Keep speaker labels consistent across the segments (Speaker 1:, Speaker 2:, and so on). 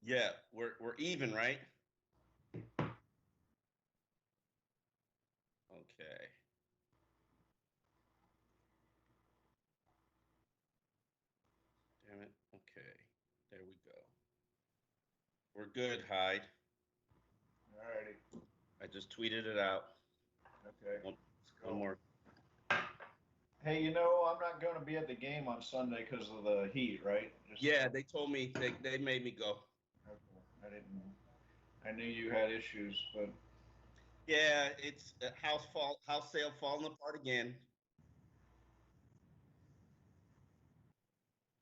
Speaker 1: Yeah, we're even, right? Okay. Damn it. Okay. There we go. We're good, Hyde.
Speaker 2: Alrighty.
Speaker 1: I just tweeted it out.
Speaker 2: Okay.
Speaker 1: One,
Speaker 2: Let's
Speaker 1: one
Speaker 2: go.
Speaker 1: more.
Speaker 2: Hey, I'm not going to be at the game on Sunday because of the heat, right?
Speaker 1: Yeah, they told me they made me go.
Speaker 2: Okay. I didn't. I knew you had issues, but
Speaker 1: Yeah, it's a house sale falling apart again.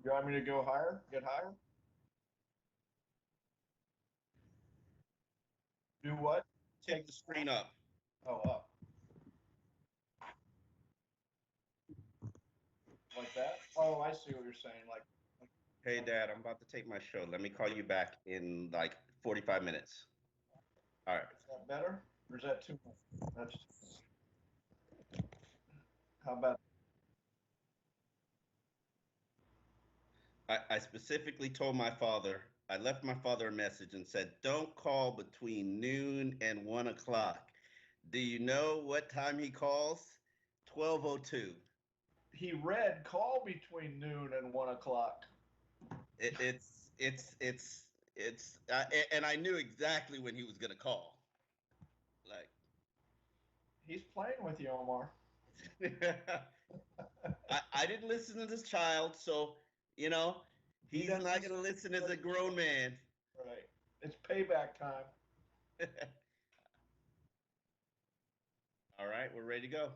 Speaker 2: you want me to go higher? Get higher? Do what?
Speaker 1: Tip
Speaker 2: Take
Speaker 1: the screen up.
Speaker 2: up like that. Oh, I see what you're saying. Like
Speaker 1: Hey, Dad, I'm about to take my show. Let me call you back in like 45 minutes. All right.
Speaker 2: is that better or is that too much? That's too much. How about
Speaker 1: I specifically told my father, I left my father a message and said, don't call between noon and 1 o'clock. Do you know what time he calls? 12:02.
Speaker 2: he read call between noon and 1 o'clock?
Speaker 1: And I knew exactly when he was gonna call. Like,
Speaker 2: He's playing with you, Omar.
Speaker 1: I didn't listen to this child, so you know
Speaker 2: He
Speaker 1: he's not
Speaker 2: doesn't.
Speaker 1: gonna listen as a grown man.
Speaker 2: Right. It's payback time.
Speaker 1: All right, we're ready to go.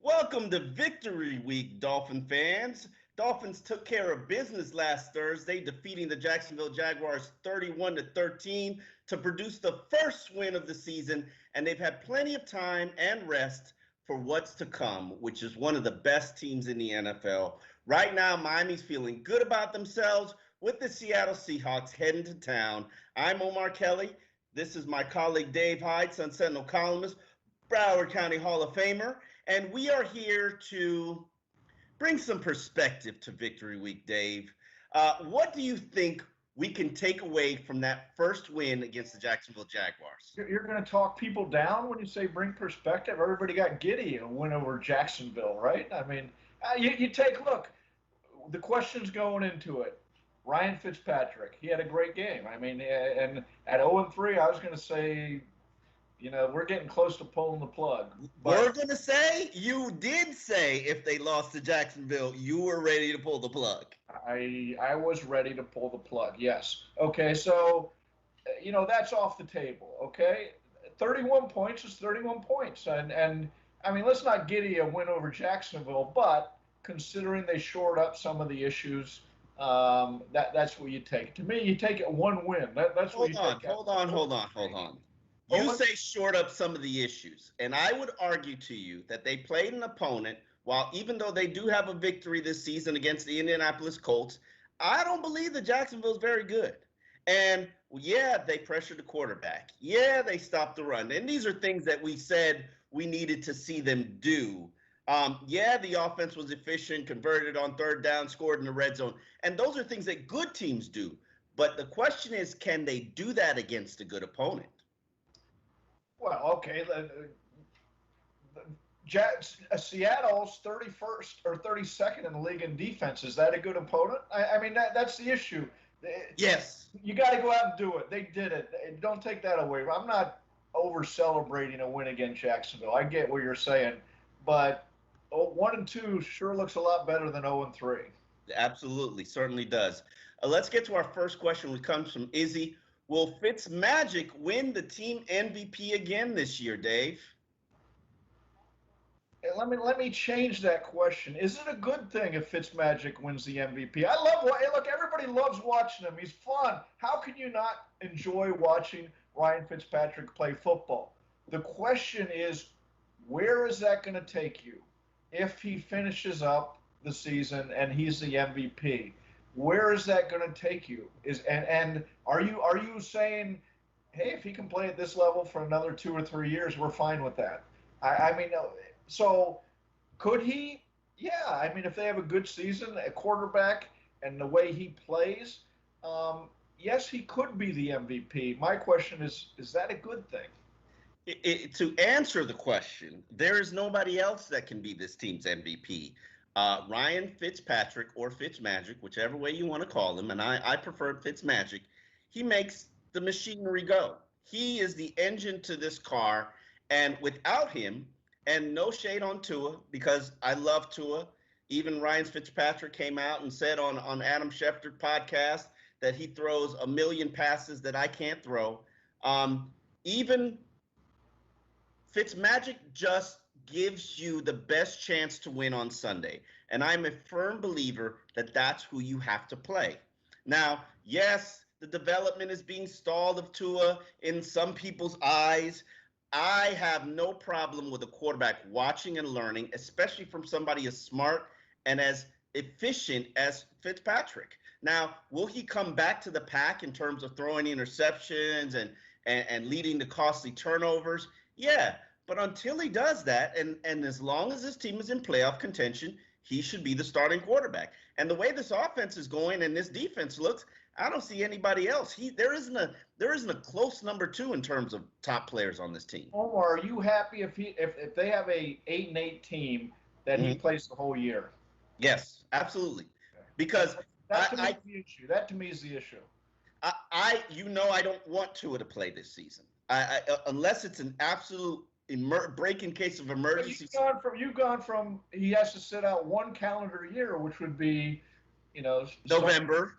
Speaker 1: Welcome to Victory Week, Dolphin fans. Dolphins took care of business last Thursday, defeating the Jacksonville Jaguars 31-13 to produce the first win of the season, and they've had plenty of time and rest for what's to come, which is one of the best teams in the NFL. Right now, Miami's feeling good about themselves with the Seattle Seahawks heading to town. I'm Omar Kelly. This is my colleague Dave Hyde, Sentinel columnist, Broward County Hall of Famer, and we are here to bring some perspective to Victory Week, Dave. What do you think we can take away from that first win against the Jacksonville Jaguars?
Speaker 2: You're going to talk people down when you say bring perspective. Everybody got giddy and went over Jacksonville, right? I mean, you take look. The questions going into it. Ryan Fitzpatrick, he had a great game. I mean, and at 0-3, I was going to say, we're getting close to pulling the plug.
Speaker 1: We're
Speaker 2: But
Speaker 1: going to say, you did say if they lost to Jacksonville, you were ready to pull the plug.
Speaker 2: I was ready to pull the plug. Yes. Okay. So that's off the table. Okay, 31 points is 31 points, and I mean let's not giddy a win over Jacksonville, but considering they shored up some of the issues, that's what you take. To me, you take it one win. That's what
Speaker 1: Hold
Speaker 2: you
Speaker 1: on,
Speaker 2: take out.
Speaker 1: hold on, hold on, hold on. You
Speaker 2: Over.
Speaker 1: say short up some of the issues, and I would argue to you that they played an opponent, while even though they do have a victory this season against the Indianapolis Colts, I don't believe that Jacksonville's very good. And yeah, they pressured the quarterback. Yeah, they stopped the run. And these are things that we said we needed to see them do. Yeah, the offense was efficient, converted on third down, scored in the red zone. And those are things that good teams do. But the question is, can they do that against a good opponent?
Speaker 2: Well, okay. Seattle's 31st or 32nd in the league in defense. Is that a good opponent? I mean, that's the issue.
Speaker 1: Yes.
Speaker 2: You got to go out and do it. They did it. Don't take that away. I'm not over celebrating a win against Jacksonville. I get what you're saying, but 1-2 sure looks a lot better than 0-3.
Speaker 1: Absolutely, certainly does. Let's get to our first question, which comes from Izzy. Will Fitzmagic win the team MVP again this year, Dave?
Speaker 2: Let me change that question. Is it a good thing if Fitzmagic wins the MVP? I love. Hey, look, everybody loves watching him. He's fun. How can you not enjoy watching Ryan Fitzpatrick play football? The question is, where is that going to take you if he finishes up the season and he's the MVP? Where is that going to take you? And are you saying, hey, if he can play at this level for another 2 or 3 years, we're fine with that? I mean, so could he? Yeah, I mean, if they have a good season, a quarterback, and the way he plays, yes, he could be the MVP. My question is that a good thing?
Speaker 1: To answer the question, there is nobody else that can be this team's MVP. Ryan Fitzpatrick or Fitzmagic, whichever way you want to call him, and I prefer Fitzmagic, he makes the machinery go. He is the engine to this car, and without him, and no shade on Tua, because I love Tua. Even Ryan Fitzpatrick came out and said on Adam Schefter podcast that he throws a million passes that I can't throw. Even Fitzmagic just gives you the best chance to win on Sunday. And I'm a firm believer that that's who you have to play. Now, yes, the development is being stalled of Tua in some people's eyes. I have no problem with a quarterback watching and learning, especially from somebody as smart and as efficient as Fitzpatrick. Now, will he come back to the pack in terms of throwing interceptions and leading to costly turnovers? Yeah, but until he does that, and as long as his team is in playoff contention, he should be the starting quarterback. And the way this offense is going and this defense looks, I don't see anybody else. There isn't a close number two in terms of top players on this team.
Speaker 2: Omar, are you happy if they have a 8-8 team that he plays the whole year?
Speaker 1: Yes, absolutely. Because
Speaker 2: that to me is the issue. That to me is the issue.
Speaker 1: I don't want Tua to play this season. Unless it's an absolute breaking case of emergency.
Speaker 2: You've gone from he has to sit out one calendar year, which would be,
Speaker 1: November,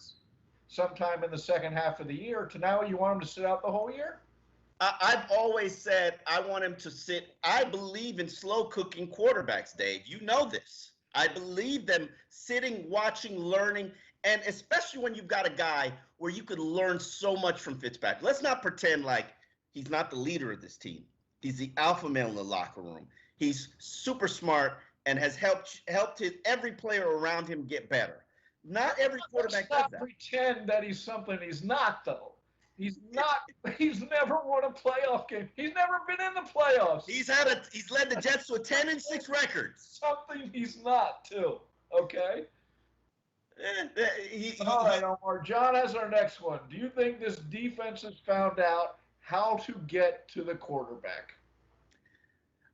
Speaker 2: sometime in the second half of the year, to now you want him to sit out the whole year.
Speaker 1: I've always said I want him to sit. I believe in slow cooking quarterbacks, Dave. You know this. I believe them sitting, watching, learning, and especially when you've got a guy where you could learn so much from Fitzpatrick. Let's not pretend like he's not the leader of this team. He's the alpha male in the locker room. He's super smart and has helped every player around him get better. Not every quarterback does that.
Speaker 2: Pretend that he's something he's not, though. He's not. He's never won a playoff game. He's never been in the playoffs.
Speaker 1: He's led the Jets to a 10-6 record.
Speaker 2: Something he's not, too. Okay. All right, Omar. John has our next one. Do you think this defense has found out how to get to the quarterback?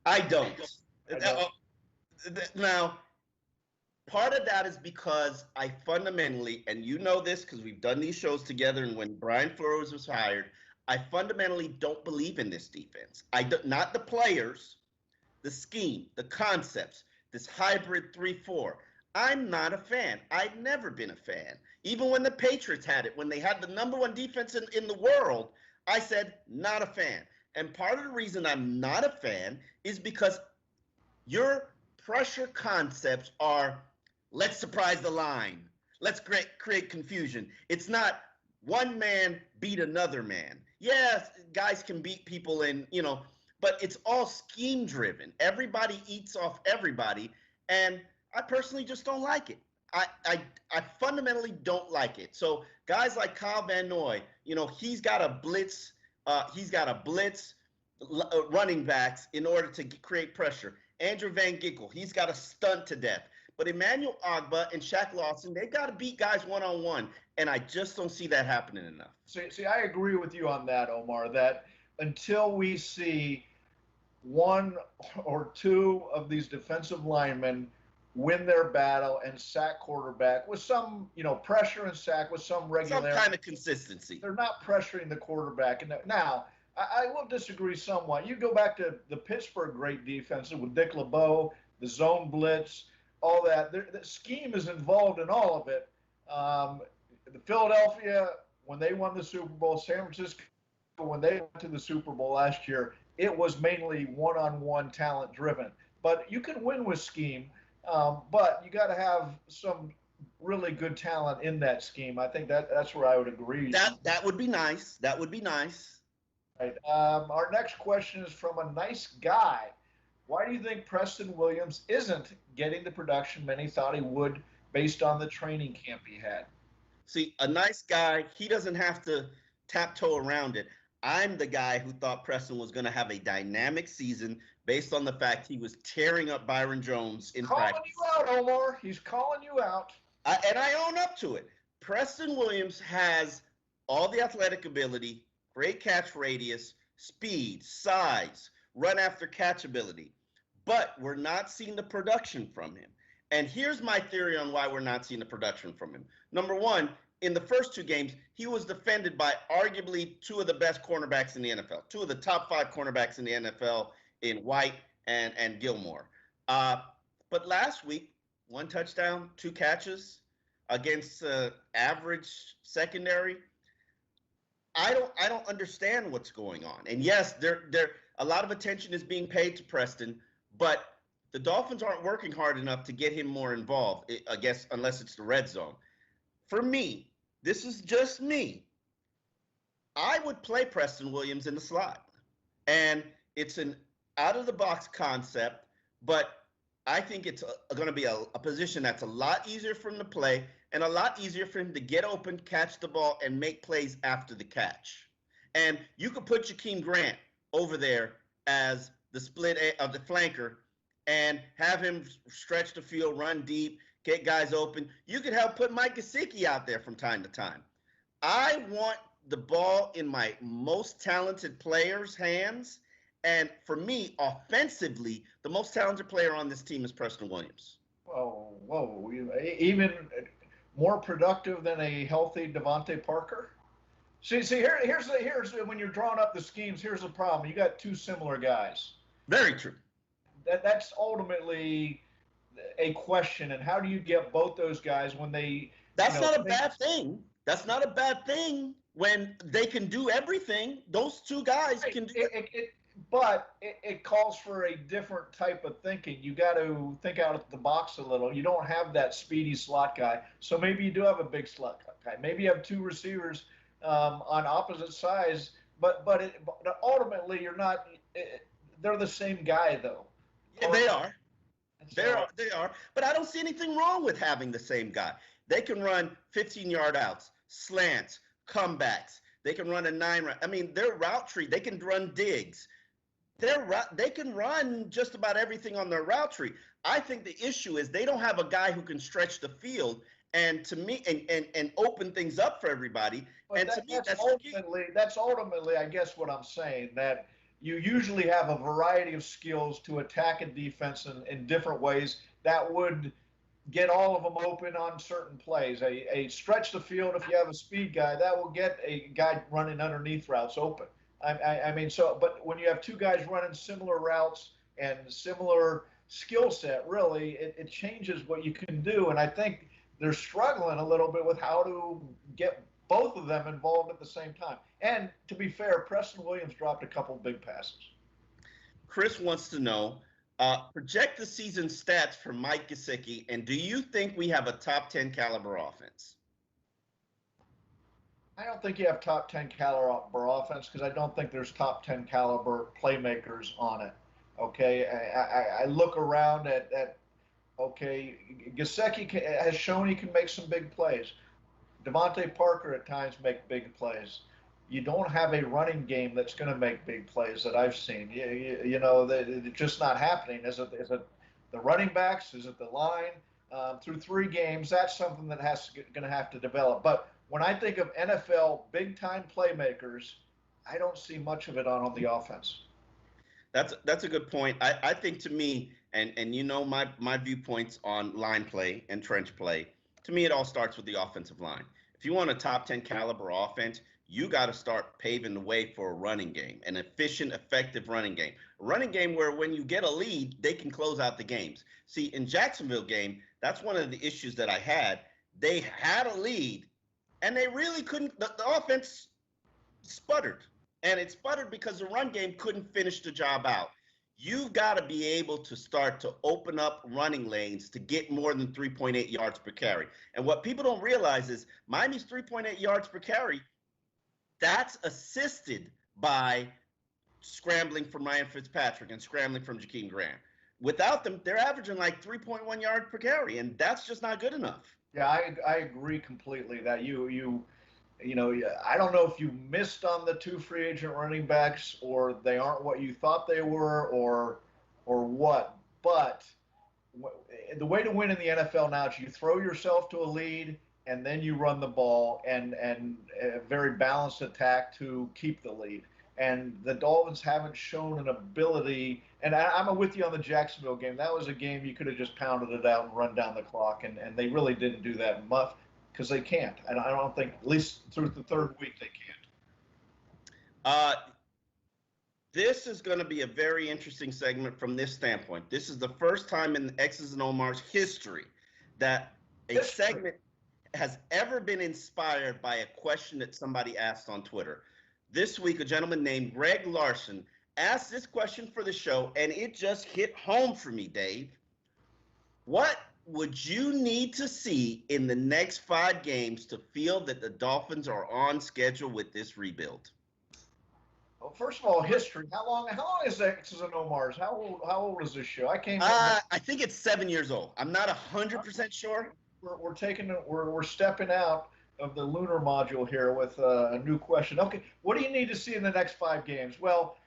Speaker 1: I don't. Now, part of that is because I fundamentally, and you know this because we've done these shows together, and when Brian Flores was hired, I fundamentally don't believe in this defense. Not the players, the scheme, the concepts, this hybrid 3-4. I'm not a fan. I've never been a fan. Even when the Patriots had it, when they had the number one defense in the world, I said, not a fan. And part of the reason I'm not a fan is because your pressure concepts are, let's surprise the line. Let's create confusion. It's not one man beat another man. Yes, guys can beat people but it's all scheme driven. Everybody eats off everybody. And I personally just don't like it. I fundamentally don't like it. So guys like Kyle Van Noy, he's got to blitz running backs in order to create pressure. Andrew Van Ginkel, he's got to stunt to death. But Emmanuel Ogbah and Shaq Lawson, they've got to beat guys one-on-one, and I just don't see that happening enough.
Speaker 2: See, I agree with you on that, Omar, that until we see one or two of these defensive linemen win their battle and sack quarterback with some, pressure and sack with some regularity.
Speaker 1: Some kind of consistency.
Speaker 2: They're not pressuring the quarterback. And now, I will disagree somewhat. You go back to the Pittsburgh great defense with Dick LeBeau, the zone blitz, all that. The scheme is involved in all of it. The Philadelphia, when they won the Super Bowl, San Francisco, when they went to the Super Bowl last year, it was mainly one-on-one talent driven. But you can win with scheme. But you got to have some really good talent in that scheme. I think that's where I would agree.
Speaker 1: That would be nice. That would be nice.
Speaker 2: Right. Our next question is from a nice guy. Why do you think Preston Williams isn't getting the production many thought he would based on the training camp he had?
Speaker 1: See, a nice guy, he doesn't have to taptoe around it. I'm the guy who thought Preston was going to have a dynamic season based on the fact he was tearing up Byron Jones in
Speaker 2: Calling
Speaker 1: practice.
Speaker 2: you out, Omar. He's calling you out.
Speaker 1: And I own up to it. Preston Williams has all the athletic ability, great catch radius, speed, size, run after catch ability, but we're not seeing the production from him. And here's my theory on why we're not seeing the production from him. Number one, in the first two games, he was defended by arguably two of the best cornerbacks in the NFL, two of the top 5 cornerbacks in the NFL in White and Gilmore. But last week, 1 touchdown, 2 catches against average secondary. I don't understand what's going on. And yes, there a lot of attention is being paid to Preston, but the Dolphins aren't working hard enough to get him more involved, I guess, unless it's the red zone. For me, this is just me. I would play Preston Williams in the slot. And it's an out-of-the-box concept, but I think it's going to be a position that's a lot easier for him to play and a lot easier for him to get open, catch the ball, and make plays after the catch. And you could put Jakeem Grant over there as the split of the flanker and have him stretch the field, run deep, get guys open. You could help put Mike Gesicki out there from time to time. I want the ball in my most talented players' hands. And for me, offensively, the most talented player on this team is Preston Williams.
Speaker 2: Whoa. Even more productive than a healthy Devontae Parker? Here's when you're drawing up the schemes, here's the problem. You got 2 similar guys.
Speaker 1: Very true.
Speaker 2: That's ultimately a question. And how do you get both those guys when they?
Speaker 1: That's not a bad thing. That's not a bad thing when they can do everything. Those 2 guys can do it.
Speaker 2: But it calls for a different type of thinking. You got to think out of the box a little. You don't have that speedy slot guy. So maybe you do have a big slot guy. Maybe you have 2 receivers on opposite sides. But ultimately, you're not. They're the same guy, though.
Speaker 1: Yeah, they are. They are. But I don't see anything wrong with having the same guy. They can run 15-yard outs, slants, comebacks. They can run a 9 – I mean, their route tree, they can run digs. They can run just about everything on their route tree. I think the issue is they don't have a guy who can stretch the field and to me and open things up for everybody.
Speaker 2: But
Speaker 1: and to me,
Speaker 2: that's ultimately, I guess, what I'm saying, that you usually have a variety of skills to attack a defense in different ways that would get all of them open on certain plays. A stretch the field, if you have a speed guy, that will get a guy running underneath routes open. I mean, but when you have 2 guys running similar routes and similar skill set, really, it changes what you can do. And I think they're struggling a little bit with how to get both of them involved at the same time. And to be fair, Preston Williams dropped a couple of big passes.
Speaker 1: Chris wants to know, project the season stats for Mike Gesicki, and do you think we have a top 10 caliber offense?
Speaker 2: I don't think you have top 10 caliber offense because I don't think there's top 10 caliber playmakers on it. Okay, I look around at Gesicki has shown he can make some big plays. Devontae Parker at times make big plays. You don't have a running game that's going to make big plays that I've seen. You know, it's just not happening. Is it the running backs? Is it the line? Through 3 games, that's something that going to have to develop. But when I think of NFL big-time playmakers, I don't see much of it on the offense.
Speaker 1: That's a good point. I think to me, and you know my viewpoints on line play and trench play, to me it all starts with the offensive line. If you want a top 10 caliber offense, you got to start paving the way for a running game, an efficient, effective running game. A running game where when you get a lead, they can close out the games. See, in Jacksonville game, that's one of the issues that I had. They had a lead, and they really couldn't – the offense sputtered. And it sputtered because the run game couldn't finish the job out. You've got to be able to start to open up running lanes to get more than 3.8 yards per carry. And what people don't realize is Miami's 3.8 yards per carry, that's assisted by scrambling from Ryan Fitzpatrick and scrambling from Jakeem Grant. Without them, they're averaging like 3.1 yards per carry, and that's just not good enough.
Speaker 2: Yeah, I agree completely that you know, I don't know if you missed on the 2 free agent running backs or they aren't what you thought they were or or what, but the way to win in the NFL now is you throw yourself to a lead and then you run the ball and a very balanced attack to keep the lead. And the Dolphins haven't shown an ability. And I'm with you on the Jacksonville game. That was a game you could have just pounded it out and run down the clock, and they really didn't do that much because they can't. And I don't think, at least through the third week, they can't.
Speaker 1: This is going to be a very interesting segment from this standpoint. This is the first time in X's and Omar's history that a segment has ever been inspired by a question that somebody asked on Twitter. This week, a gentleman named Greg Larson asked this question for the show, and it just hit home for me, Dave. What would you need to see in the next 5 games to feel that the Dolphins are on schedule with this rebuild?
Speaker 2: Well, first of all, history. How long is X's and Omar's? How old is this show? I came.
Speaker 1: I think it's 7 years old. I'm not 100% sure.
Speaker 2: We're stepping out of the lunar module here with a new question. Okay, what do you need to see in the next 5 games? Well,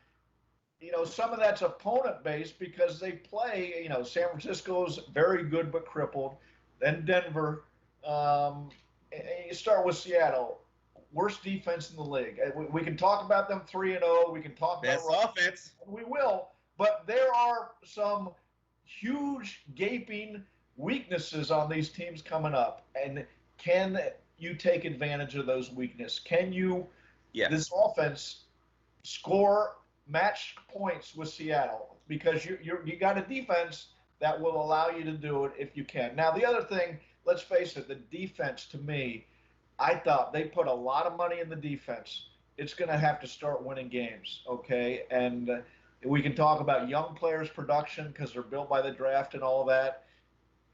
Speaker 2: some of that's opponent based because they play. San Francisco's very good but crippled. Then Denver. And you start with Seattle. Worst defense in the league. We can talk about them 3-0. We can talk
Speaker 1: about offense.
Speaker 2: We will, but there are some huge gaping weaknesses on these teams coming up. And can you take advantage of those weaknesses? Can you, this offense, score match points with Seattle? Because you got a defense that will allow you to do it if you can. Now, the other thing, let's face it, the defense to me, I thought they put a lot of money in the defense. It's going to have to start winning games, okay? And we can talk about young players' production because they're built by the draft and all that.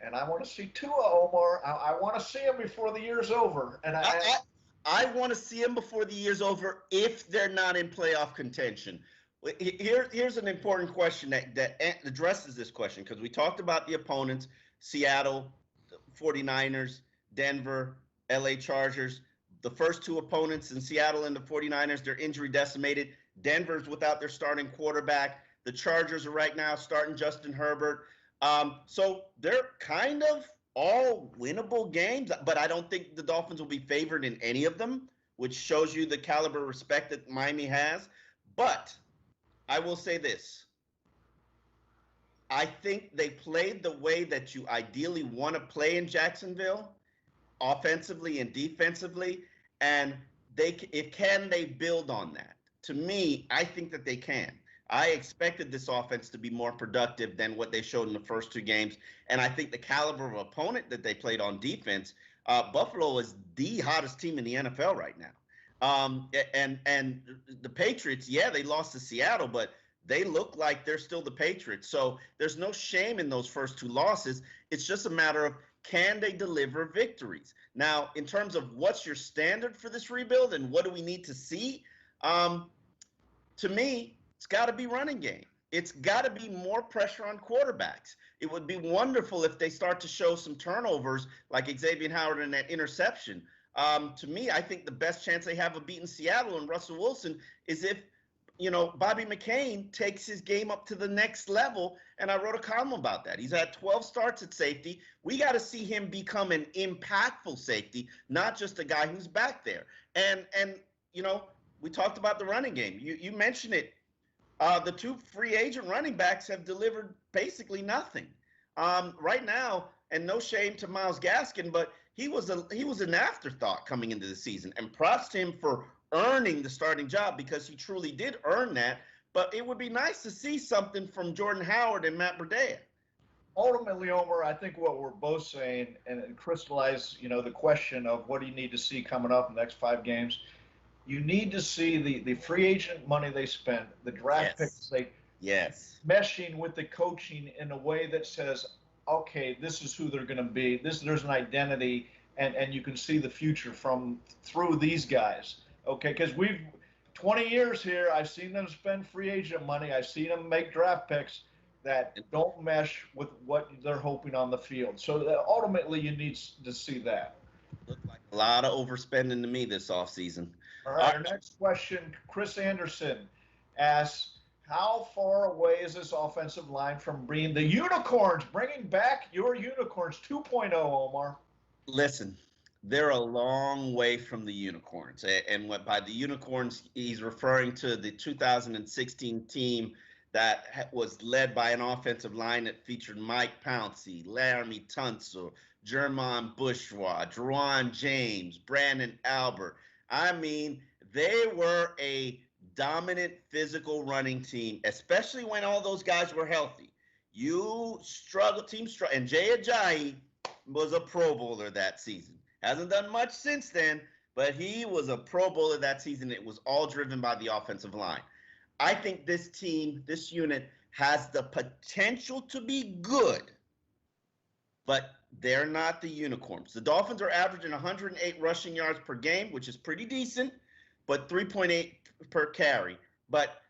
Speaker 2: And I want to see Tua, Omar. I want to see him before the year's over. And
Speaker 1: I want to see him before the year's over if they're not in playoff contention. Here's an important question that addresses this question, because we talked about the opponents: Seattle, 49ers, Denver, LA Chargers. The first 2 opponents in Seattle and the 49ers, they're injury decimated. Denver's without their starting quarterback. The Chargers are right now starting Justin Herbert. So they're kind of all winnable games, but I don't think the Dolphins will be favored in any of them, which shows you the caliber of respect that Miami has. But I will say this. I think they played the way that you ideally want to play in Jacksonville, offensively and defensively, and can they build on that? To me, I think that they can. I expected this offense to be more productive than what they showed in the first 2 games, and I think the caliber of opponent that they played on defense, Buffalo is the hottest team in the NFL right now. And the Patriots, they lost to Seattle, but they look like they're still the Patriots. So there's no shame in those first 2 losses. It's just a matter of, can they deliver victories? Now, in terms of what's your standard for this rebuild and what do we need to see, to me, it's got to be running game. It's got to be more pressure on quarterbacks. It would be wonderful if they start to show some turnovers like Xavier Howard and that interception. To me, I think the best chance they have of beating Seattle and Russell Wilson is if, Bobby McCain takes his game up to the next level, and I wrote a column about that. He's had 12 starts at safety. We got to see him become an impactful safety, not just a guy who's back there. And we talked about the running game. You mentioned it. The 2 free agent running backs have delivered basically nothing right now, and no shame to Myles Gaskin, but he was an afterthought coming into the season, and props to him for earning the starting job, because he truly did earn that. But it would be nice to see something from Jordan Howard and Matt Breida.
Speaker 2: Ultimately, Omar, I think what we're both saying, and crystallize, the question of what do you need to see coming up in the next 5 games. You need to see the free agent money they spent, the draft picks meshing with the coaching in a way that says, okay, this is who they're going to be. There's an identity, and you can see the future through these guys. Okay, because we've 20 years here, I've seen them spend free agent money. I've seen them make draft picks that don't mesh with what they're hoping on the field. So ultimately, you need to see that.
Speaker 1: Looked like a lot of overspending to me this offseason.
Speaker 2: All right, our next question, Chris Anderson asks, How far away is this offensive line from being the unicorns, bringing back your unicorns 2.0, Omar?
Speaker 1: Listen, they're a long way from the unicorns. And what by the unicorns, he's referring to the 2016 team that was led by an offensive line that featured Mike Pouncey, Laramie Tunsil, Jermon Bourgeois, Juwan James, Brandon Albert. I mean, they were a dominant physical running team, especially when all those guys were healthy. You struggle, team struggle, and Jay Ajayi was a Pro Bowler that season. Hasn't done much since then, but he was a Pro Bowler that season. It was all driven by the offensive line. I think this team, this unit, has the potential to be good, but they're not the unicorns. The Dolphins are averaging 108 rushing yards per game, which is pretty decent, but 3.8 per carry. But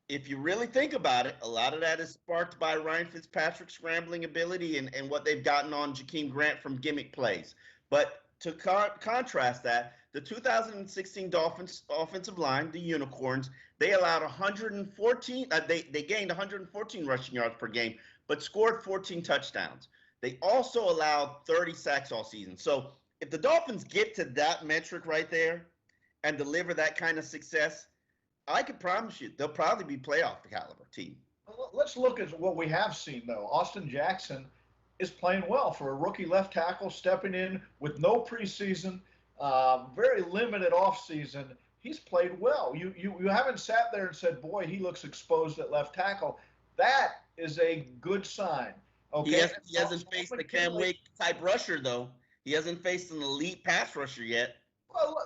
Speaker 1: if you really think about it, a lot of that is sparked by Ryan Fitzpatrick's scrambling ability and what they've gotten on Jakeem Grant from gimmick plays. But to contrast that, the 2016 Dolphins offensive line, the Unicorns, they allowed 114, they gained 114 rushing yards per game, but scored 14 touchdowns. They also allowed 30 sacks all season. So if the Dolphins get to that metric right there and deliver that kind of success, I can promise you they'll probably be playoff caliber team.
Speaker 2: Let's look at what we have seen, though. Austin Jackson is playing well for a rookie left tackle, stepping in with no preseason, very limited offseason. He's played well. You haven't sat there and said, boy, he looks exposed at left tackle. That is a good sign. Okay.
Speaker 1: He hasn't faced the Cam Wake type rusher, though. He hasn't faced an elite pass rusher yet.
Speaker 2: Well,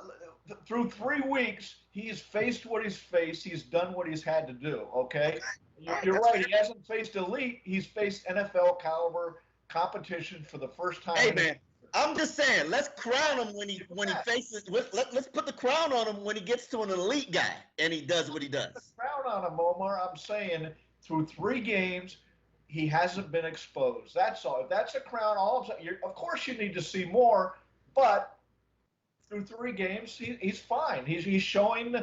Speaker 2: through 3 weeks, he's faced what he's faced. He's done what he's had to do, okay? You're right. He hasn't faced elite. He's faced NFL caliber competition for the first time.
Speaker 1: Hey, man, I'm just saying, let's crown him when he faces. Let's put the crown on him when he gets to an elite guy and he does what he does.
Speaker 2: The crown on him, Omar. I'm saying through 3 games, he hasn't been exposed. That's all. If that's a crown, of course you need to see more, but through 3 games, he's fine. He's showing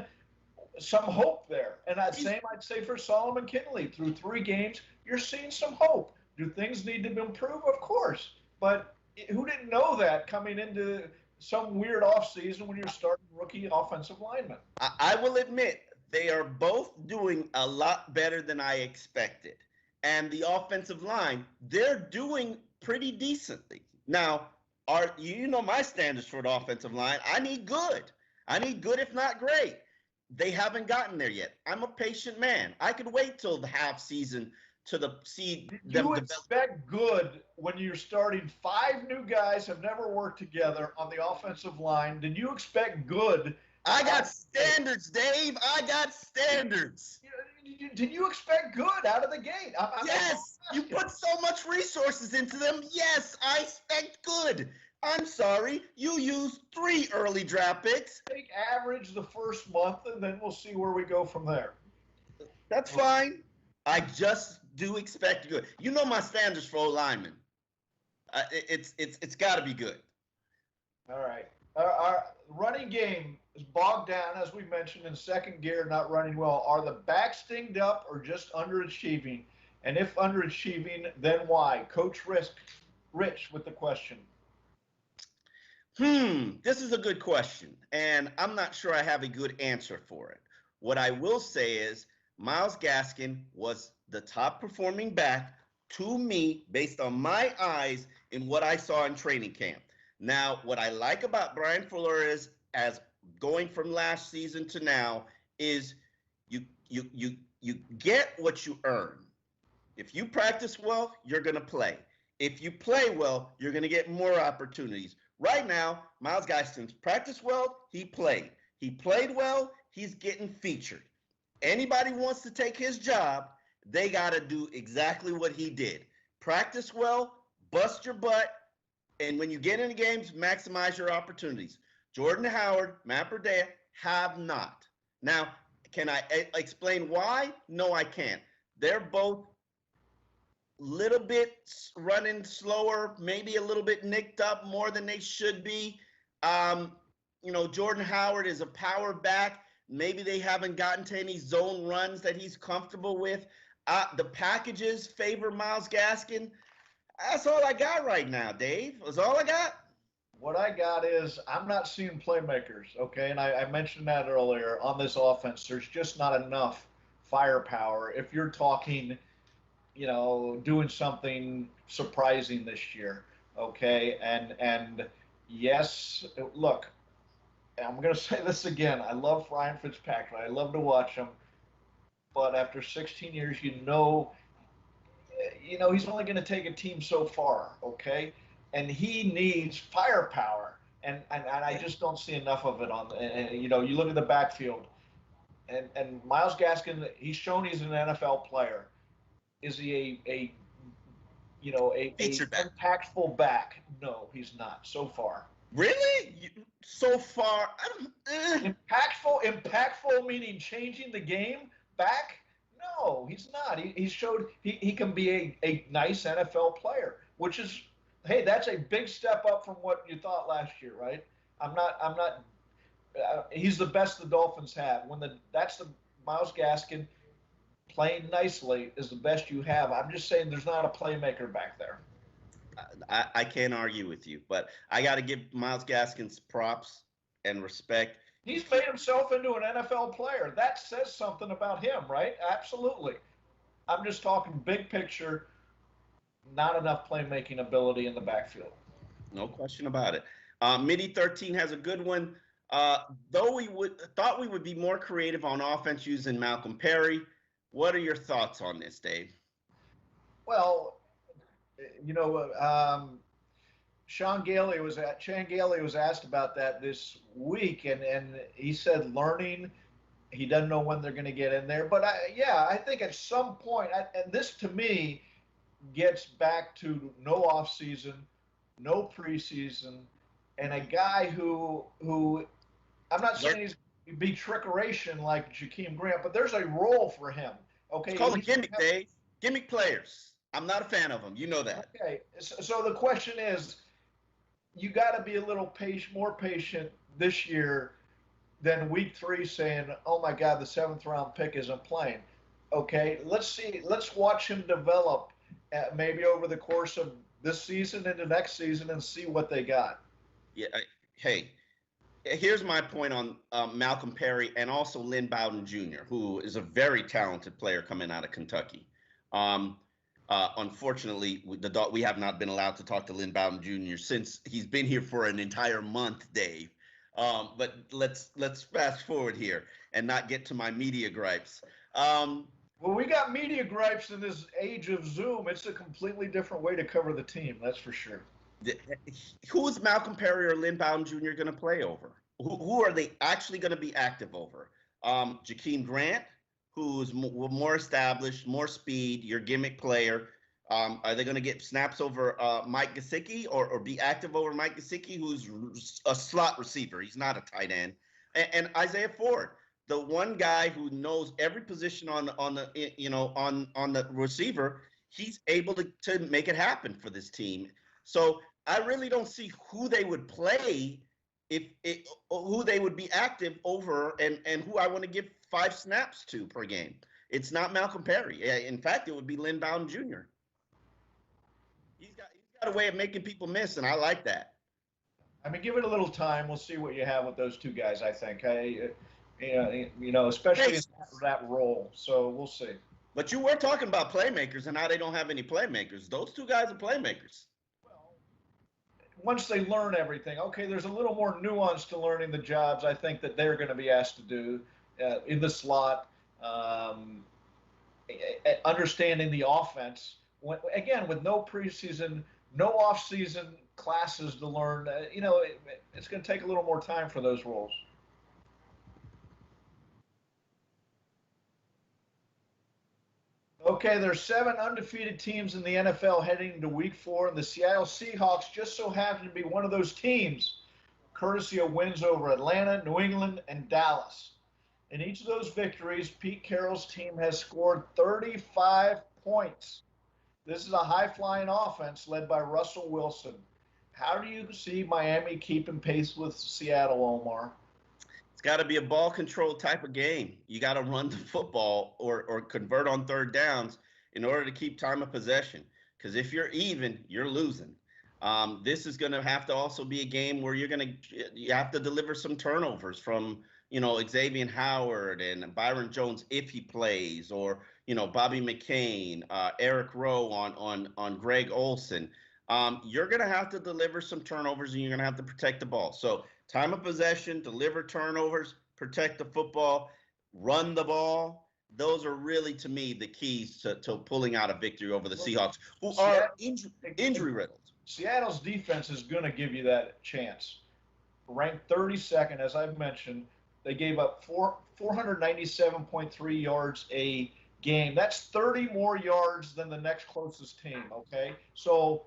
Speaker 2: some hope there. And I'd say for Solomon Kinley, through 3 games, you're seeing some hope. Do things need to improve? Of course. But who didn't know that coming into some weird offseason when you're starting rookie offensive linemen?
Speaker 1: I will admit they are both doing a lot better than I expected. And the offensive line, they're doing pretty decently. Now, you know my standards for the offensive line. I need good. I need good, if not great. They haven't gotten there yet. I'm a patient man. I could wait till the half season to see them develop.
Speaker 2: You expect good when you're starting 5 new guys have never worked together on the offensive line. Did you expect good?
Speaker 1: I got standards, Dave. I got standards.
Speaker 2: Did you expect good out of the gate?
Speaker 1: Yes, you put so much resources into them. Yes, I expect good. I'm sorry, you used 3 early draft picks.
Speaker 2: Take average the first month, and then we'll see where we go from there.
Speaker 1: That's fine. I just do expect good. You know my standards for O-linemen. It's got to be good.
Speaker 2: All right. Our running game is bogged down, as we mentioned, in second gear, not running well. Are the backs dinged up or just underachieving? And if underachieving, then why? Coach Rich with the question.
Speaker 1: This is a good question, and I'm not sure I have a good answer for it. What I will say is Myles Gaskin was the top performing back to me based on my eyes in what I saw in training camp. Now, what I like about Brian Flores as going from last season to now is you get what you earn. If you practice well, you're going to play. If you play well, you're going to get more opportunities. Right now, Myles Gaskin's practiced well, he played. He played well, he's getting featured. Anybody wants to take his job, they got to do exactly what he did. Practice well, bust your butt, and when you get into games, maximize your opportunities. Jordan Howard, Matt Breida have not. Now, can I explain why? No, I can't. They're both little bit running slower, maybe a little bit nicked up more than they should be. Jordan Howard is a power back Maybe they haven't gotten to any zone runs that he's comfortable with. The packages favor Myles Gaskin. That's all I got right now, Dave. That's all I got.
Speaker 2: What I got is I'm not seeing playmakers, okay? And I mentioned that earlier on this offense. There's just not enough firepower if you're talking, doing something surprising this year, okay? And yes, look, I'm going to say this again. I love Ryan Fitzpatrick. I love to watch him, but after 16 years, he's only going to take a team so far, okay? And he needs firepower, and I just don't see enough of it on. And you look at the backfield, and Myles Gaskin, he's shown he's an NFL player. Is he a impactful back? No, he's not so far.
Speaker 1: Really? So far,
Speaker 2: Impactful meaning changing the game back? No, he's not. He showed he can be a nice NFL player, which is, hey, that's a big step up from what you thought last year, right? I'm not. He's the best the Dolphins have. That's the Myles Gaskin playing nicely is the best you have. I'm just saying there's not a playmaker back there.
Speaker 1: I can't argue with you, but I got to give Myles Gaskin's props and respect.
Speaker 2: He's made himself into an NFL player. That says something about him, right? Absolutely. I'm just talking big picture, not enough playmaking ability in the backfield.
Speaker 1: No question about it. Midi 13 has a good one. Though thought we would be more creative on offense using Malcolm Perry. What are your thoughts on this, Dave?
Speaker 2: Well, Chan Gailey was asked about that this week, and he said learning. He doesn't know when they're going to get in there, but I think at some point, and this to me gets back to no off season, no preseason, and a guy who I'm not saying he's be trickeration like Jakeem Grant, but there's a role for him. Okay,
Speaker 1: it's called a gimmick, Dave. Gimmick players. I'm not a fan of them. You know that.
Speaker 2: Okay, so the question is, you got to be a little more patient this year than week 3 saying, oh my God, the 7th round pick isn't playing. Okay, let's watch him develop maybe over the course of this season and the next season and see what they got.
Speaker 1: Yeah. Hey, here's my point on Malcolm Perry and also Lynn Bowden Jr., who is a very talented player coming out of Kentucky. Unfortunately, we have not been allowed to talk to Lynn Bowden Jr. since he's been here for an entire month, Dave. But let's fast forward here and not get to my media gripes.
Speaker 2: Well, we got media gripes in this age of Zoom. It's a completely different way to cover the team, that's for sure.
Speaker 1: Who is Malcolm Perry or Lynn Bowden Jr. going to play over? Who are they actually going to be active over? Jakeem Grant, who's more established, more speed, your gimmick player. Are they going to get snaps over Mike Gesicki or be active over Mike Gesicki, who's a slot receiver? He's not a tight end. And Isaiah Ford, the one guy who knows every position on the receiver, he's able to make it happen for this team. So I really don't see who they would play who they would be active over and who I want to give 5 snaps to per game. It's not Malcolm Perry. In fact, it would be Lynn Bowden Jr. He's got a way of making people miss, and I like that.
Speaker 2: I mean, give it a little time. We'll see what you have with those two guys, I think. Especially in that role. So we'll see.
Speaker 1: But you were talking about playmakers and how they don't have any playmakers. Those two guys are playmakers.
Speaker 2: Well, once they learn everything, okay, there's a little more nuance to learning the jobs I think that they're going to be asked to do in the slot, understanding the offense. Again, with no preseason, no off-season classes to learn, it's going to take a little more time for those roles. Okay, there's 7 undefeated teams in the NFL heading into Week 4, and the Seattle Seahawks just so happen to be one of those teams, courtesy of wins over Atlanta, New England, and Dallas. In each of those victories, Pete Carroll's team has scored 35 points. This is a high-flying offense led by Russell Wilson. How do you see Miami keeping pace with Seattle, Omar?
Speaker 1: It's got to be a ball control type of game. You got to run the football or convert on third downs in order to keep time of possession. Because if you're even, you're losing. This is going to have to also be a game where you have to deliver some turnovers from Xavier Howard and Byron Jones if he plays, or Bobby McCain, Eric Rowe on Greg Olson. You're going to have to deliver some turnovers, and you're going to have to protect the ball. So time of possession, deliver turnovers, protect the football, run the ball. Those are really, to me, the keys to pulling out a victory over the Seahawks, who are injury riddled.
Speaker 2: Seattle's defense is going to give you that chance. Ranked 32nd, as I've mentioned, they gave up 497.3 yards a game. That's 30 more yards than the next closest team, okay? So,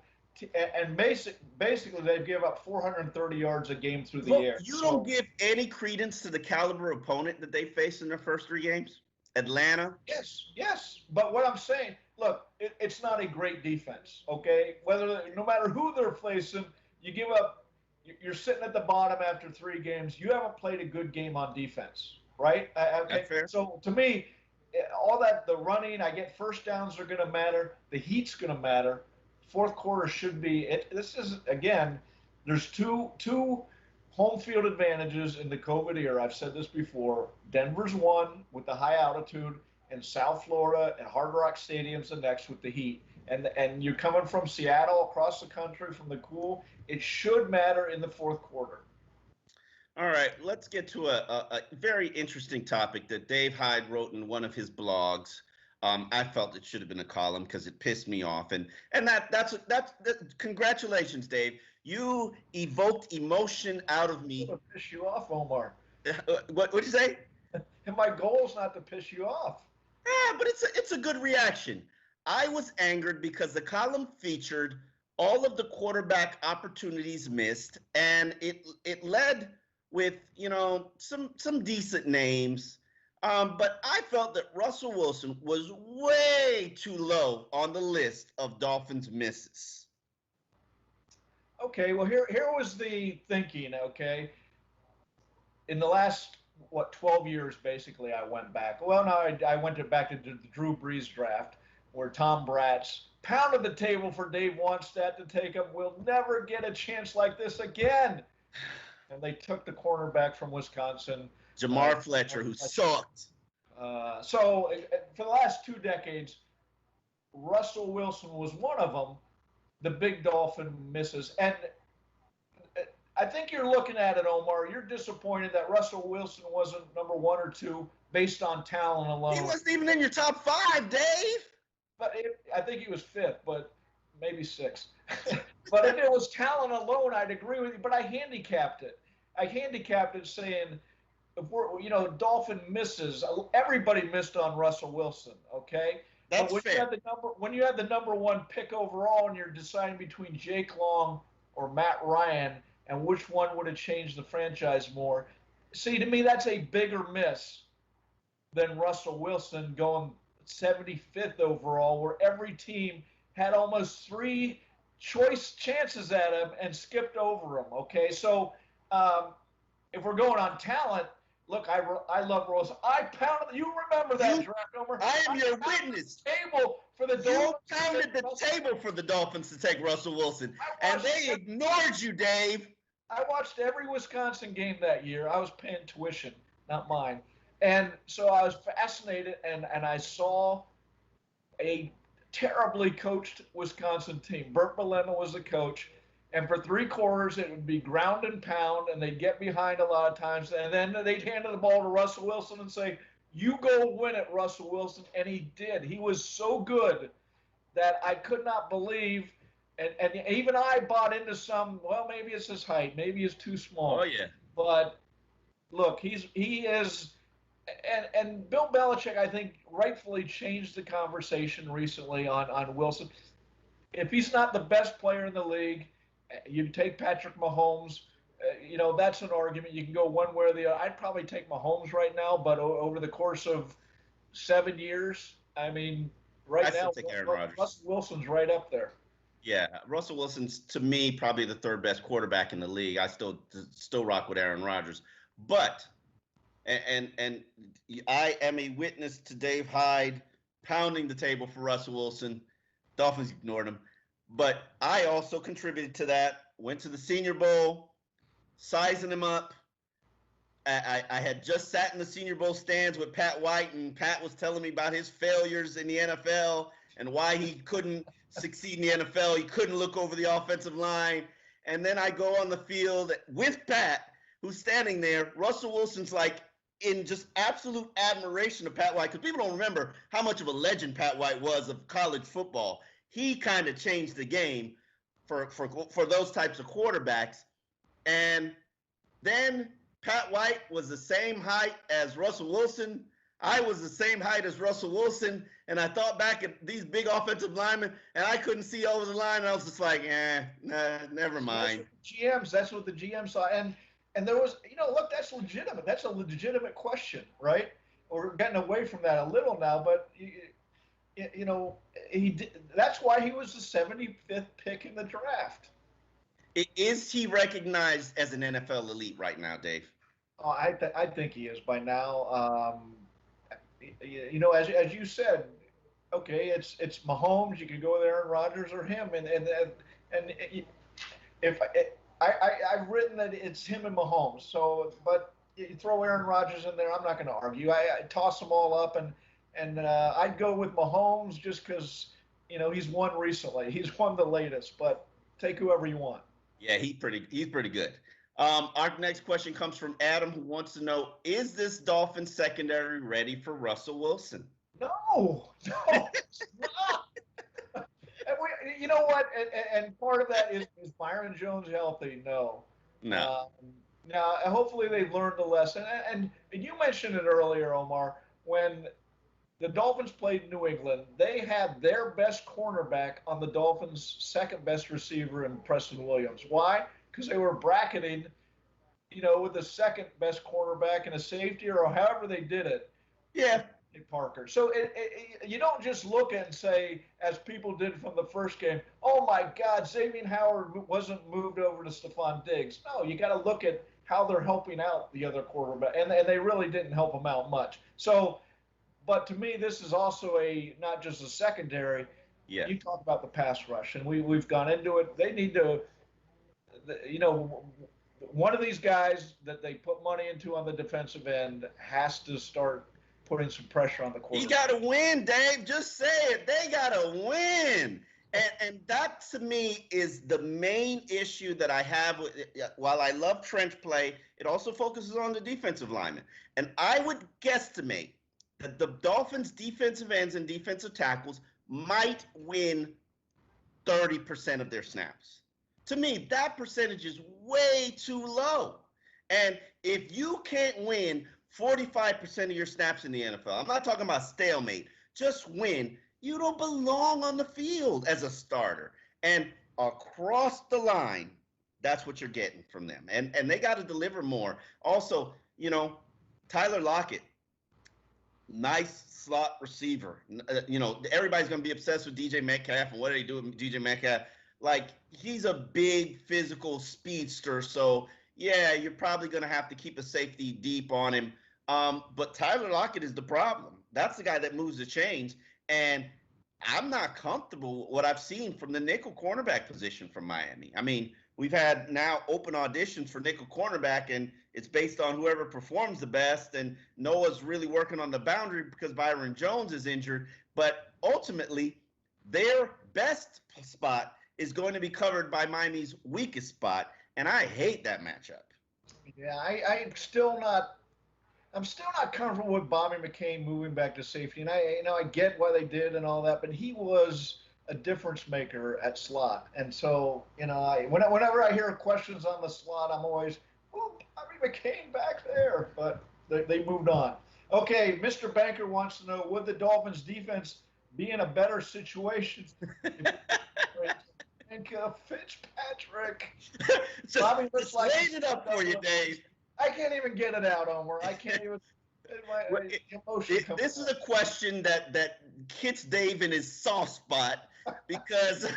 Speaker 2: and basically they've given up 430 yards a game through the air.
Speaker 1: You don't give any credence to the caliber opponent that they faced in their first 3 games? Atlanta?
Speaker 2: Yes. But what I'm saying, look, it's not a great defense, okay? No matter who they're facing, you give up, you're sitting at the bottom after 3 games. You haven't played a good game on defense, right?
Speaker 1: That's fair. So
Speaker 2: to me, all that, the running, I get first downs are going to matter. The heat's going to matter. Fourth quarter should be this is, again, there's two home field advantages in the COVID era. I've said this before. Denver's one with the high altitude, and South Florida and Hard Rock Stadium's the next with the heat. And you're coming from Seattle across the country from the cool. It should matter in the fourth quarter.
Speaker 1: All right, let's get to a very interesting topic that Dave Hyde wrote in one of his blogs. I felt it should have been a column because it pissed me off, and that's congratulations, Dave. You evoked emotion out of me.
Speaker 2: To piss you off, Omar.
Speaker 1: What'd you say?
Speaker 2: And my goal is not to piss you off.
Speaker 1: Yeah, but it's a good reaction. I was angered because the column featured all of the quarterback opportunities missed, and it led with some decent names. But I felt that Russell Wilson was way too low on the list of Dolphins misses.
Speaker 2: Okay, well, here was the thinking, okay? In the last, 12 years, basically, I went back. Well, no, I went back to the Drew Brees draft, where Tom Bratz pounded the table for Dave Wannstedt to take him. We'll never get a chance like this again. And they took the cornerback from Wisconsin.
Speaker 1: Jamar Fletcher, who sucked.
Speaker 2: So for the last 2 decades, Russell Wilson was one of them, the big Dolphin misses. And I think you're looking at it, Omar. You're disappointed that Russell Wilson wasn't number 1 or 2 based on talent alone.
Speaker 1: He wasn't even in your top 5, Dave.
Speaker 2: But I think he was 5th, but maybe 6th. But if it was talent alone, I'd agree with you. But I handicapped it. Saying, if we're, Dolphin misses. Everybody missed on Russell Wilson. Okay,
Speaker 1: that's fair.
Speaker 2: When you had the number 1 pick overall, and you're deciding between Jake Long or Matt Ryan, and which one would have changed the franchise more? See, to me, that's a bigger miss than Russell Wilson going 75th overall, where every team had almost 3 choice chances at him and skipped over him. Okay, so if we're going on talent, look, I love Russell. I pounded. You remember that draft, Omar?
Speaker 1: I am your witness.
Speaker 2: Table for the Dolphins.
Speaker 1: You pounded the table for the Dolphins to take Russell Wilson, and they ignored you, Dave.
Speaker 2: I watched every Wisconsin game that year. I was paying tuition, not mine. And so I was fascinated, and I saw a terribly coached Wisconsin team. Burt Malema was the coach. And for 3 quarters, it would be ground and pound, and they'd get behind a lot of times. And then they'd hand the ball to Russell Wilson and say, you go win it, Russell Wilson. And he did. He was so good that I could not believe. And even I bought into some, well, maybe it's his height. Maybe he's too small.
Speaker 1: Oh, yeah.
Speaker 2: But, look, he is – and Bill Belichick, I think, rightfully changed the conversation recently on Wilson. If he's not the best player in the league – you take Patrick Mahomes, that's an argument. You can go one way or the other. I'd probably take Mahomes right now, but over the course of 7 years, I mean, now, Russell Wilson's right up there.
Speaker 1: Yeah, Russell Wilson's, to me, probably the 3rd best quarterback in the league. I still rock with Aaron Rodgers. But And I am a witness to Dave Hyde pounding the table for Russell Wilson. Dolphins ignored him. But I also contributed to that. Went to the Senior Bowl, sizing him up. I had just sat in the Senior Bowl stands with Pat White, and Pat was telling me about his failures in the NFL and why he couldn't succeed in the NFL. He couldn't look over the offensive line. And then I go on the field with Pat, who's standing there. Russell Wilson's like in just absolute admiration of Pat White, because people don't remember how much of a legend Pat White was of college football. He kind of changed the game for those types of quarterbacks. And then Pat White was the same height as Russell Wilson. I was the same height as Russell Wilson. And I thought back at these big offensive linemen, and I couldn't see over the line. And I was just like, nah, never mind.
Speaker 2: That's what the GM saw. And there was, look, that's legitimate. That's a legitimate question, right? We're getting away from that a little now, but, that's why he was the 75th pick in the draft.
Speaker 1: Is he recognized as an NFL elite right now, Dave?
Speaker 2: Oh, I think he is by now. As you said, okay, it's Mahomes. You can go with Aaron Rodgers or him, and if I've written that it's him and Mahomes. So, but you throw Aaron Rodgers in there, I'm not going to argue. I toss them all up, and I'd go with Mahomes just because he's won recently. He's won the latest, but take whoever you want.
Speaker 1: Yeah, he's pretty good. Our next question comes from Adam, who wants to know: is this Dolphins secondary ready for Russell Wilson?
Speaker 2: No, not. And you know what? And part of that is Byron Jones healthy? No.
Speaker 1: Now,
Speaker 2: hopefully they've learned the lesson. And you mentioned it earlier, Omar, when the Dolphins played New England, they had their best cornerback on the Dolphins' second best receiver in Preston Williams. Why? Because they were bracketing, with the second best cornerback and a safety, or however they did it.
Speaker 1: Yeah.
Speaker 2: Parker. So you don't just look at and say, as people did from the first game, oh my God, Xavier Howard wasn't moved over to Stephon Diggs. No, you got to look at how they're helping out the other quarterback, and they really didn't help him out much. So, but to me, this is also not just a secondary.
Speaker 1: Yeah.
Speaker 2: You talk about the pass rush, and we've gone into it. They need to, one of these guys that they put money into on the defensive end has to start putting some pressure on the quarterback.
Speaker 1: You got to win, Dave. Just say it. They got to win. And that, to me, is the main issue that I have with it. While I love trench play, it also focuses on the defensive linemen. And I would guesstimate that the Dolphins' defensive ends and defensive tackles might win 30% of their snaps. To me, that percentage is way too low. And if you can't win 45% of your snaps in the NFL, I'm not talking about stalemate, just win, you don't belong on the field as a starter. And across the line, that's what you're getting from them. And they got to deliver more. Also, Tyler Lockett, nice slot receiver. Everybody's going to be obsessed with DJ Metcalf and what do they do with DJ Metcalf. Like, he's a big physical speedster. So, yeah, you're probably going to have to keep a safety deep on him. But Tyler Lockett is the problem. That's the guy that moves the chains. And I'm not comfortable with what I've seen from the nickel cornerback position from Miami. I mean, we've had now open auditions for nickel cornerback, and it's based on whoever performs the best. And Noah's really working on the boundary because Byron Jones is injured. But ultimately, their best spot is going to be covered by Miami's weakest spot. And I hate that matchup.
Speaker 2: Yeah, I'm still not comfortable with Bobby McCain moving back to safety. And I get why they did and all that, but he was a difference maker at slot. And so, whenever I hear questions on the slot, I'm always, Bobby McCain back there. But they moved on. Okay, Mr. Banker wants to know, would the Dolphins defense be in a better situation? Minkah Fitzpatrick.
Speaker 1: Bobby looks like laid it up for you, Dave.
Speaker 2: I can't even get it out, Omar. I can't even.
Speaker 1: This is a question that hits Dave in his soft spot because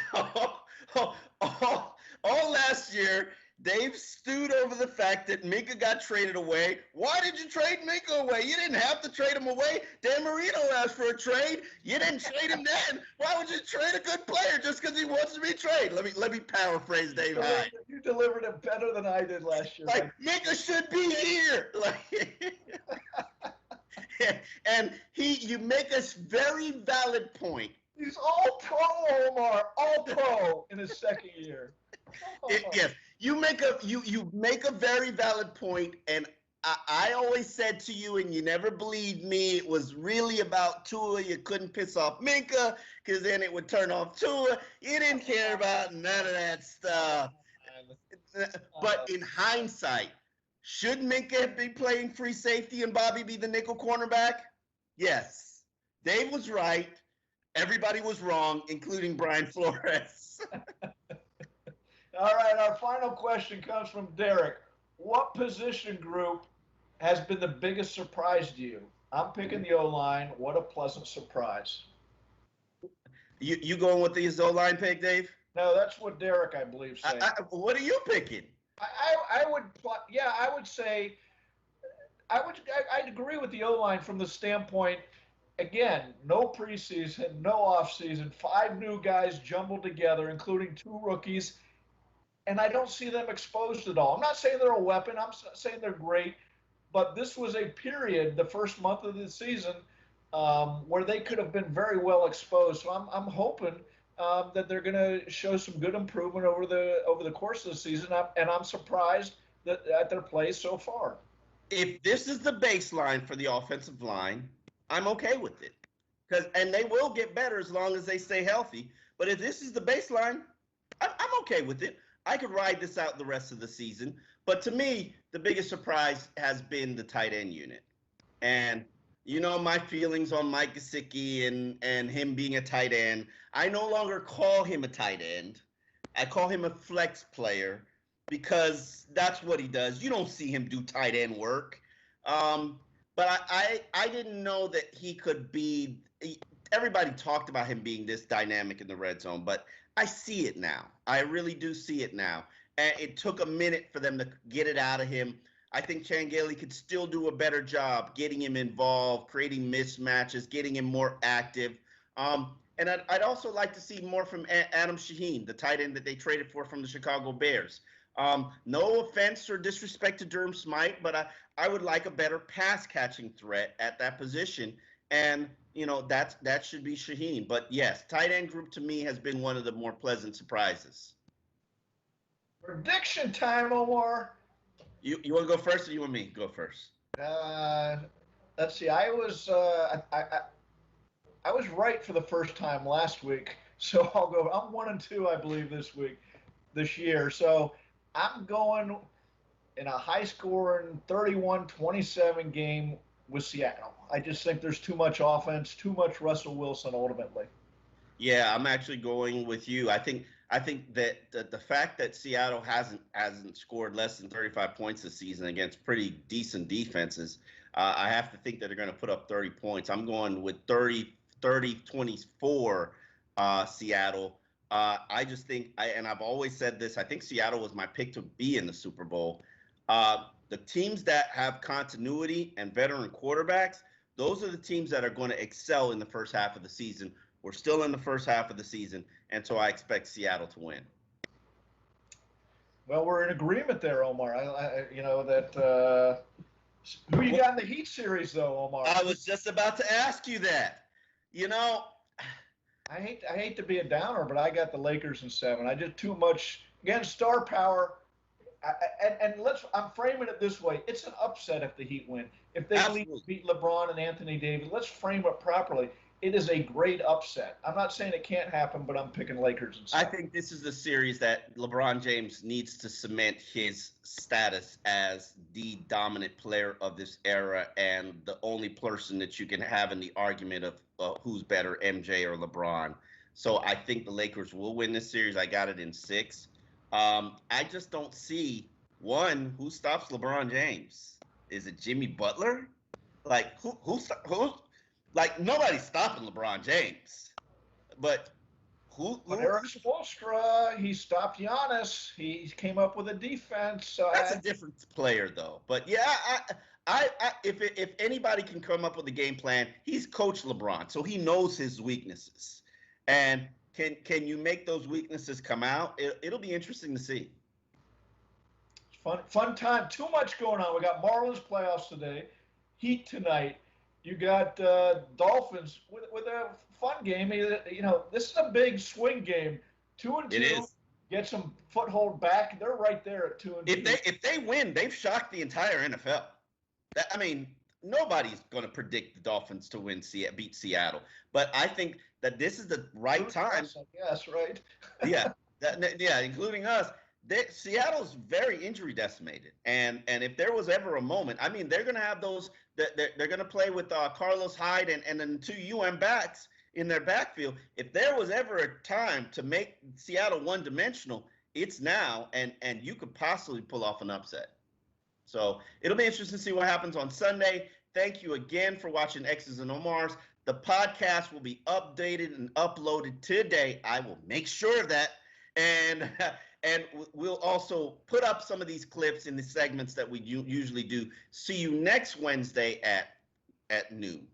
Speaker 1: All last year, Dave stewed over the fact that Minkah got traded away. Why did you trade Minkah away? You didn't have to trade him away. Dan Marino asked for a trade. You didn't trade him then. Why would you trade a good player just because he wants to be traded? Let me paraphrase Dave Hyde.
Speaker 2: You delivered it better than I did last year.
Speaker 1: Like, Minkah should be here. Like, and you make a very valid point.
Speaker 2: He's all pro, Omar, all pro in his second year.
Speaker 1: Yes, you make a very valid point, and I always said to you, and you never believed me, it was really about Tua. You couldn't piss off Minkah because then it would turn off Tua. You didn't care about none of that stuff. But in hindsight, should Minkah be playing free safety and Bobby be the nickel cornerback? Yes. Dave was right. Everybody was wrong, including Brian Flores.
Speaker 2: All right, our final question comes from Derek. What position group has been the biggest surprise to you? I'm picking the O-line. What a pleasant surprise.
Speaker 1: You going with the O-line pick, Dave?
Speaker 2: No, that's what Derek, I believe, said.
Speaker 1: What are you picking?
Speaker 2: I'd agree with the O-line from the standpoint, again, no preseason, no offseason, 5 new guys jumbled together, including 2 rookies, and I don't see them exposed at all. I'm not saying they're a weapon. I'm saying they're great, but this was a period, the first month of the season, where they could have been very well exposed. So I'm hoping that they're going to show some good improvement over the course of the season, and I'm surprised at their play so far.
Speaker 1: If this is the baseline for the offensive line, I'm okay with it, and they will get better as long as they stay healthy. But if this is the baseline, I'm okay with it. I could ride this out the rest of the season. But to me, the biggest surprise has been the tight end unit. And you know my feelings on Mike Gesicki and him being a tight end. I no longer call him a tight end. I call him a flex player because that's what he does. You don't see him do tight end work. But I didn't know that he could be – everybody talked about him being this dynamic in the red zone, but I see it now. I really do see it now. And it took a minute for them to get it out of him. I think Changeli could still do a better job getting him involved, creating mismatches, getting him more active. And I'd also like to see more from Adam Shaheen, the tight end that they traded for from the Chicago Bears. No offense or disrespect to Durham Smythe, but I would like a better pass-catching threat at that position. And, you know, that should be Shaheen. But, yes, tight end group to me has been one of the more pleasant surprises.
Speaker 2: Prediction time, Omar.
Speaker 1: You want to go first or you want me? Go first.
Speaker 2: Let's see. I was right for the first time last week, so I'll go. I'm 1-2, I believe, this year. So I'm going in a high-scoring 31-27 game with Seattle. I just think there's too much offense, too much Russell Wilson ultimately.
Speaker 1: Yeah, I'm actually going with you. I think that the fact that Seattle hasn't scored less than 35 points this season against pretty decent defenses, I have to think that they're going to put up 30 points. I'm going with 30-24 Seattle. I just think, and I've always said this, I think Seattle was my pick to be in the Super Bowl. The teams that have continuity and veteran quarterbacks, those are the teams that are going to excel in the first half of the season. We're still in the first half of the season, and so I expect Seattle to win.
Speaker 2: Well, we're in agreement there, Omar. Who you got in the Heat series, though, Omar?
Speaker 1: I was just about to ask you that. You know,
Speaker 2: I hate to be a downer, but I got the Lakers in 7. I just too much again star power. I'm framing it this way: it's an upset if the Heat win. If they beat LeBron and Anthony Davis, let's frame it properly. It is a great upset. I'm not saying it can't happen, but I'm picking Lakers and 7.
Speaker 1: I think this is the series that LeBron James needs to cement his status as the dominant player of this era and the only person that you can have in the argument of who's better, MJ or LeBron. So I think the Lakers will win this series. I got it in 6. I just don't see, one, who stops LeBron James? Is it Jimmy Butler? Like, who? Like, nobody's stopping LeBron James. But Who?
Speaker 2: Eric Spoelstra, he stopped Giannis. He came up with a defense.
Speaker 1: That's a different player, though. But yeah, if anybody can come up with a game plan, he's Coach LeBron, so he knows his weaknesses. And can you make those weaknesses come out? It'll be interesting to see.
Speaker 2: Fun time. Too much going on. We got Marlins playoffs today, Heat tonight. You got Dolphins with a fun game. You know, this is a big swing game. 2-2.
Speaker 1: It is.
Speaker 2: Get some foothold back. They're right there at 2-2.
Speaker 1: If they win, they've shocked the entire NFL. I mean, nobody's going to predict the Dolphins to beat Seattle. But I think that this is the right time.
Speaker 2: Us, I guess, right?
Speaker 1: yeah, including us. Seattle's very injury decimated, and if there was ever a moment, I mean, they're going to have those. They're going to play with Carlos Hyde and then 2 backs in their backfield. If there was ever a time to make Seattle one-dimensional, it's now, and you could possibly pull off an upset. So it'll be interesting to see what happens on Sunday. Thank you again for watching X's and Omar's. The podcast will be updated and uploaded today. I will make sure of that. And we'll also put up some of these clips in the segments that we usually do. See you next Wednesday at noon.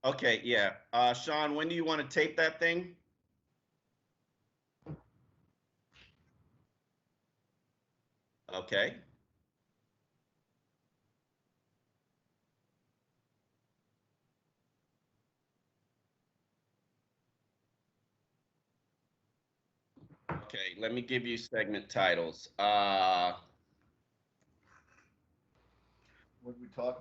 Speaker 1: Okay, yeah. Sean, when do you want to tape that thing? Okay. Okay, let me give you segment titles.
Speaker 2: What we talk